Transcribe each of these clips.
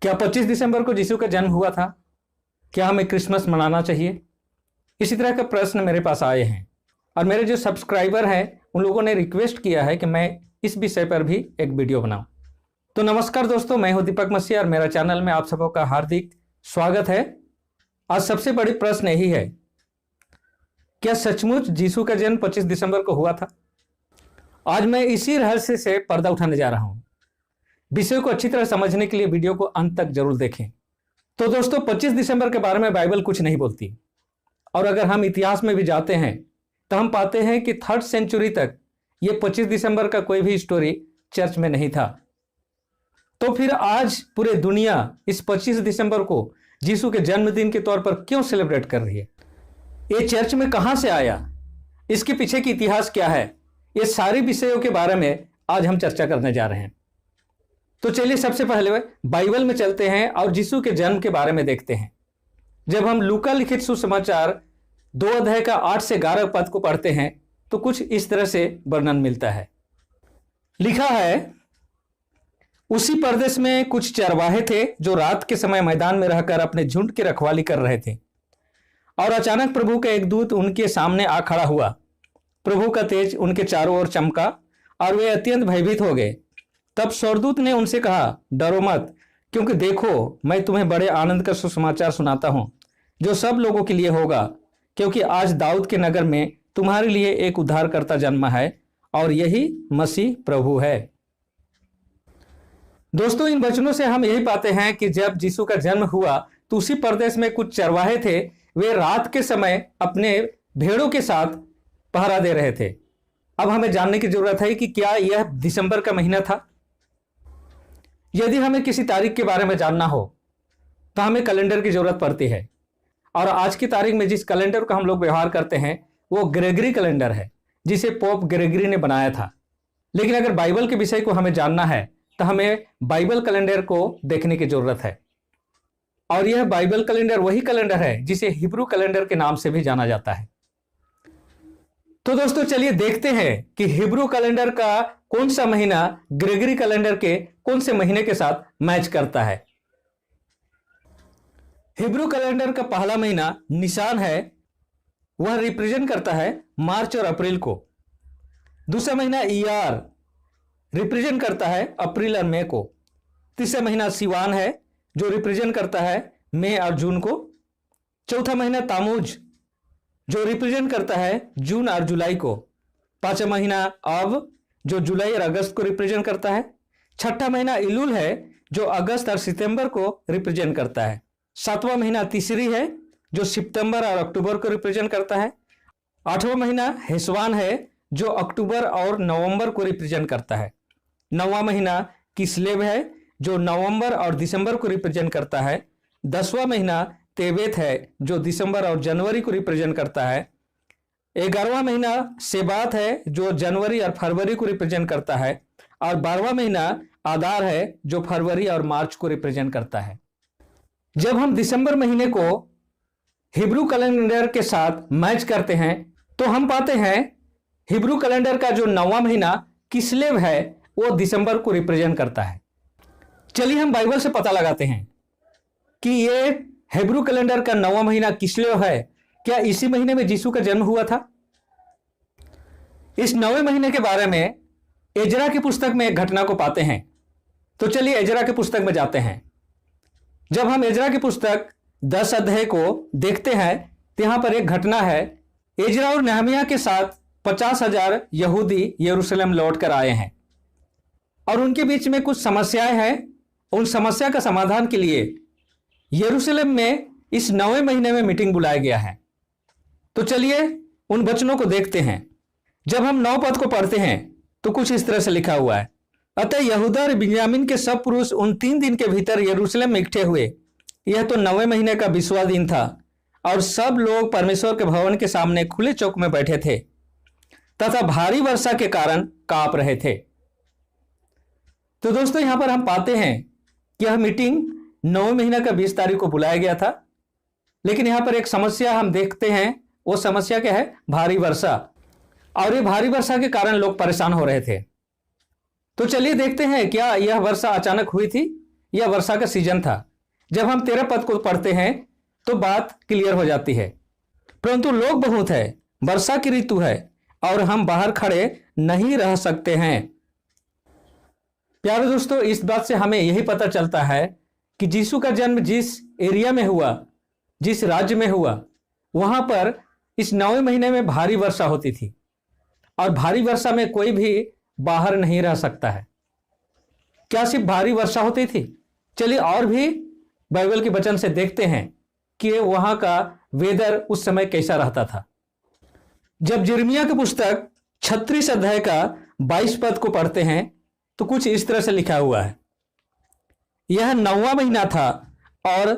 क्या 25 दिसंबर को यीशु का जन्म हुआ था? क्या हमें क्रिसमस मनाना चाहिए? इसी तरह के प्रश्न मेरे पास आए हैं और मेरे जो सब्सक्राइबर हैं उन लोगों ने रिक्वेस्ट किया है कि मैं इस विषय पर भी एक वीडियो बनाऊं। तो नमस्कार दोस्तों, मैं हूं दीपक मसीह और मेरा चैनल में आप सबों का हार्दिक स्वागत है। आज सबसे बड़ी प्रश्न यही है, क्या सचमुच यीशु का जन्म 25 दिसंबर को हुआ था? आज मैं इसी रहस्य से पर्दा उठाने जा रहा हूं। विषय को अच्छी तरह समझने के लिए वीडियो को अंत तक जरूर देखें। तो दोस्तों, 25 दिसंबर के बारे में बाइबल कुछ नहीं बोलती और अगर हम इतिहास में भी जाते हैं तो हम पाते हैं कि 3rd सेंचुरी तक ये 25 दिसंबर का कोई भी स्टोरी चर्च में नहीं था। तो फिर आज पूरे दुनिया इस 25 दिसंबर को यीशु के जन्मदिन के तौर पर क्यों सेलिब्रेट कर रही है? ये चर्च में कहां से आया? इसके पीछे की इतिहास क्या है? ये सारी विषयों के बारे में आज हम चर्चा करने जा रहे हैं। तो चलिए सबसे पहले बाइबल में चलते हैं और यीशु के जन्म के बारे में देखते हैं। जब हम लूका लिखित सुसमाचार 2 अध्याय का 8 से 11 पद को पढ़ते हैं तो कुछ इस तरह से वर्णन मिलता है। लिखा है, उसी प्रदेश में कुछ चरवाहे थे जो रात के समय मैदान में रहकर अपने झुंड की रखवाली कर रहे थे और अचानक प्रभु का एक दूत उनके सामने आ खड़ा हुआ। प्रभु का तेज उनके चारों ओर चमका और वे अत्यंत भयभीत हो गए। तब स्वर्गदूत ने उनसे कहा, डरो मत, क्योंकि देखो मैं तुम्हें बड़े आनंद का सुसमाचार सुनाता हूं जो सब लोगों के लिए होगा, क्योंकि आज दाऊद के नगर में तुम्हारे लिए एक उद्धारकर्ता जन्मा है और यही मसीह प्रभु है। दोस्तों, इन वचनों से हम यही पाते हैं कि जब यीशु का जन्म हुआ तो उसी प्रदेश में कुछ चरवाहे थे। वे रात के समय अपने भेड़ों के साथ पहरा दे रहे थे। अब हमें जानने की जरूरत है कि क्या यह दिसंबर का महीना था? यदि हमें किसी तारीख के बारे में जानना हो तो हमें कैलेंडर की जरूरत पड़ती है और आज की तारीख में जिस कैलेंडर का हम लोग व्यवहार करते हैं वो ग्रेगरी कैलेंडर है, जिसे पोप ग्रेगरी ने बनाया था। लेकिन अगर बाइबल के विषय को हमें जानना है तो हमें बाइबल कैलेंडर को देखने की जरूरत है और यह बाइबल कैलेंडर वही कैलेंडर है जिसे हिब्रू कैलेंडर के नाम से भी जाना जाता है। तो दोस्तों, चलिए देखते हैं कि हिब्रू कैलेंडर का कौन सा महीना ग्रेगरी कैलेंडर के कौन से महीने के साथ मैच करता है। हिब्रू कैलेंडर का पहला महीना निसान है, वह रिप्रेजेंट करता है मार्च और अप्रैल को। दूसरा महीना ईयार रिप्रेजेंट करता है अप्रैल और मई को। तीसरा महीना सिवान है जो रिप्रेजेंट करता है मई और जून को। चौथा महीना तामुज जो रिप्रेजेंट करता है जून और जुलाई को। पांचवा महीना अब जो जुलाई और अगस्त को रिप्रेजेंट करता है। छठा महीना इलुल है जो अगस्त और सितंबर को रिप्रेजेंट करता है। सातवां महीना तीसरी है जो सितंबर और अक्टूबर को रिप्रेजेंट करता है। आठवां महीना हेसवान है जो अक्टूबर और नवंबर को रिप्रेजेंट करता है। नौवां महीना किस्लेव है जो नवंबर और दिसंबर को रिप्रेजेंट करता है। 10वां महीना तेबेत है जो दिसंबर और जनवरी को रिप्रेजेंट करता है। 11वां महीना सेबात है जो जनवरी और फरवरी को रिप्रेजेंट करता है और 12वां महीना आदार है जो फरवरी और मार्च को रिप्रेजेंट करता है। जब हम दिसंबर महीने को हिब्रू कैलेंडर के साथ मैच करते हैं तो हम पाते हैं हिब्रू कैलेंडर का जो 9वां महीना किस्लेव है वो दिसंबर को रिप्रेजेंट करता है। चलिए हम बाइबल से पता लगाते हैं कि ये हिब्रू कैलेंडर का 9वां महीना किस्लेव है। क्या इसी महीने में यीशु का जन्म हुआ था? इस 9वें महीने के बारे में एजरा की पुस्तक में एक घटना को पाते हैं। तो चलिए एजरा की पुस्तक में जाते हैं। जब हम एजरा की पुस्तक 10 अध्याय को देखते हैं तो यहां पर एक घटना है। एजरा और नेहमिया के साथ 50,000 यहूदी यरूशलेम लौट कर आए हैं और उनके बीच में कुछ समस्याएं हैं। उन समस्या का समाधान के लिए यरूशलेम में इस 9वें महीने में मीटिंग बुलाया गया है। तो चलिए उन वचनों को देखते हैं। जब हम 9 पद को पढ़ते हैं तो कुछ इस तरह से लिखा हुआ है, अतः यहूदा और बिन्यामीन के सब पुरुष उन 3 दिन के भीतर यरूशलेम में इकट्ठे हुए। यह तो 9वें महीने का 20वां दिन था और सब लोग परमेश्वर के भवन के सामने खुले चौक में बैठे थे तथा भारी वर्षा के कारण कांप रहे थे। तो दोस्तों, यहां पर हम पाते हैं कि यह मीटिंग 9वें महीना का 20 तारीख को बुलाया गया था, लेकिन यहां पर एक समस्या हम देखते हैं। वो समस्या क्या है? भारी वर्षा। और ये भारी वर्षा के कारण लोग परेशान हो रहे थे। तो चलिए देखते हैं क्या यह वर्षा अचानक हुई थी या वर्षा का सीजन था। जब हम 13 पद को पढ़ते हैं तो बात क्लियर हो जाती है। परंतु लोग बहुत है, वर्षा की ऋतु है और हम बाहर खड़े नहीं रह सकते हैं। प्यारे दोस्तों, इस बात से हमें यही पता चलता है कि यीशु का जन्म जिस एरिया में हुआ, जिस राज्य में हुआ, वहां पर इस 9वें महीने में भारी वर्षा होती थी और भारी वर्षा में कोई भी बाहर नहीं रह सकता है। क्या सिर्फ भारी वर्षा होती थी? चलिए और भी बाइबल के वचन से देखते हैं कि वहां का वेदर उस समय कैसा रहता था। जब यिर्मयाह की पुस्तक 36 अध्याय का 22 पद को पढ़ते हैं तो कुछ इस तरह से लिखा हुआ है, यह 9वां महीना था और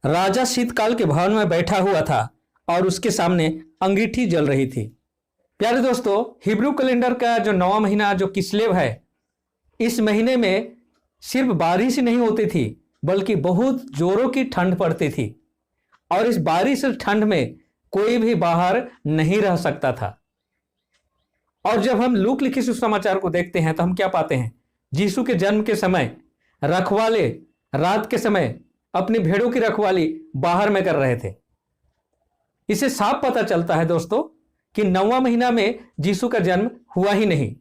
राजा शीतकाल के भवन में बैठा हुआ था और उसके सामने अंगीठी जल रही थी। प्यारे दोस्तों, हिब्रू कैलेंडर का जो 9वां महीना जो किस्लेव है, इस महीने में सिर्फ बारिश ही नहीं होती थी बल्कि बहुत जोरों की ठंड पड़ती थी और इस बारिश ठंड में कोई भी बाहर नहीं रह सकता था। और जब हम लूक लिखित सुसमाचार को देखते हैं तो हम क्या पाते हैं? यीशु के जन्म के समय रखवाले रात के समय अपनी भेड़ों की रखवाली बाहर में कर रहे थे। इसे साफ पता चलता है दोस्तों कि 9वां महीना में यीशु का जन्म हुआ ही नहीं,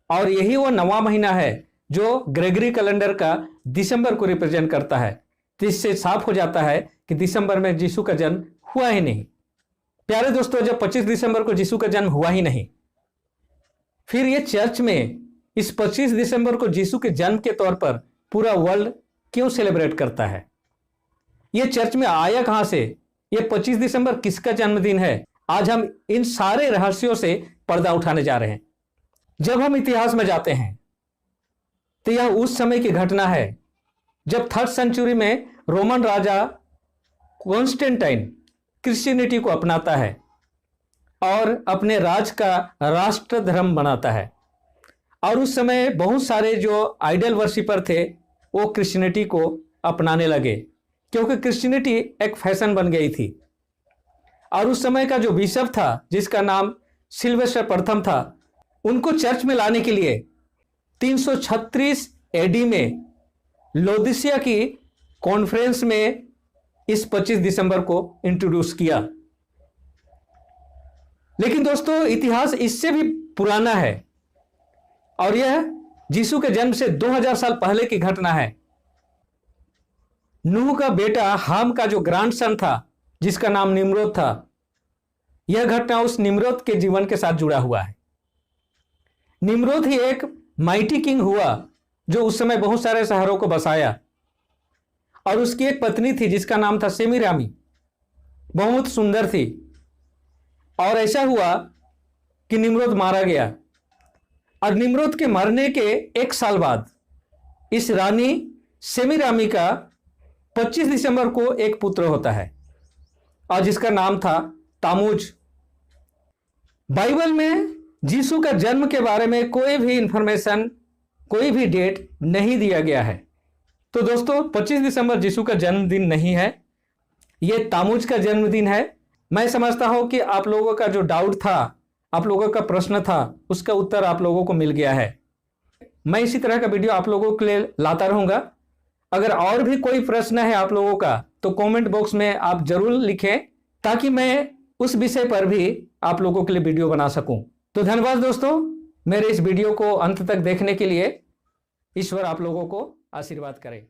और यही वो 9वां महीना है जो ग्रेगरी कैलेंडर का दिसंबर को रिप्रेजेंट करता है। तो इससे साफ हो जाता है कि दिसंबर में यीशु का जन्म हुआ ही नहीं। प्यारे दोस्तों, जब 25 दिसंबर को यीशु का जन्म हुआ ही नहीं, फिर ये चर्च में इस 25 दिसंबर को यीशु के जन्म के तौर पर पूरा वर्ल्ड क्यों सेलिब्रेट करता है? ये चर्च में आया कहां से? ये 25 दिसंबर किसका जन्मदिन है? आज हम इन सारे रहस्यों से पर्दा उठाने जा रहे हैं। जब हम इतिहास में जाते हैं तो यह उस समय की घटना है जब 3rd सेंचुरी में रोमन राजा कॉन्स्टेंटाइन क्रिश्चियनिटी को अपनाता है और अपने राज का राष्ट्र धर्म बनाता है। और उस समय बहुत सारे जो आइडल वर्शिपर थे वो क्रिश्चियनिटी को अपनाने लगे, क्योंकि क्रिश्चियनिटी एक फैशन बन गई थी। और उस समय का जो बिशप था जिसका नाम सिल्वेस्टर प्रथम था, उनको चर्च में लाने के लिए 336 एडी में लोदिसिया की कॉन्फ्रेंस में इस 25 दिसंबर को इंट्रोड्यूस किया। लेकिन दोस्तों, इतिहास इससे भी पुराना है और यह यीशु के जन्म से 2000 साल पहले की घटना है। नूह का बेटा हाम का जो ग्रैंडसन था जिसका नाम निम्रोद था, यह घटना उस निम्रोद के जीवन के साथ जुड़ा हुआ है। निम्रोद ही एक माइटी किंग हुआ जो उस समय बहुत सारे शहरों को बसाया, और उसकी एक पत्नी थी जिसका नाम था सेमीरामी, बहुत सुंदर थी। और ऐसा हुआ कि निम्रोद मारा गया, और निम्रोद के मरने के 1 साल बाद इस रानी सेमीरामी का 25 दिसंबर को एक पुत्र होता है और जिसका नाम था तामूज। बाइबल में यीशु का जन्म के बारे में कोई भी इंफॉर्मेशन, कोई भी डेट नहीं दिया गया है। तो दोस्तों, 25 दिसंबर यीशु का जन्मदिन नहीं है, यह तामूज का जन्मदिन है। मैं समझता हूं कि आप लोगों का जो डाउट था, आप लोगों का प्रश्न था, उसका उत्तर आप लोगों को मिल गया है। मैं इसी तरह का वीडियो आप लोगों के लिए लाता रहूंगा। अगर और भी कोई प्रश्न है आप लोगों का तो कमेंट बॉक्स में आप जरूर लिखें, ताकि मैं उस विषय पर भी आप लोगों के लिए वीडियो बना सकूं। तो धन्यवाद दोस्तों, मेरे इस वीडियो को अंत तक देखने के लिए। ईश्वर आप लोगों को आशीर्वाद करे।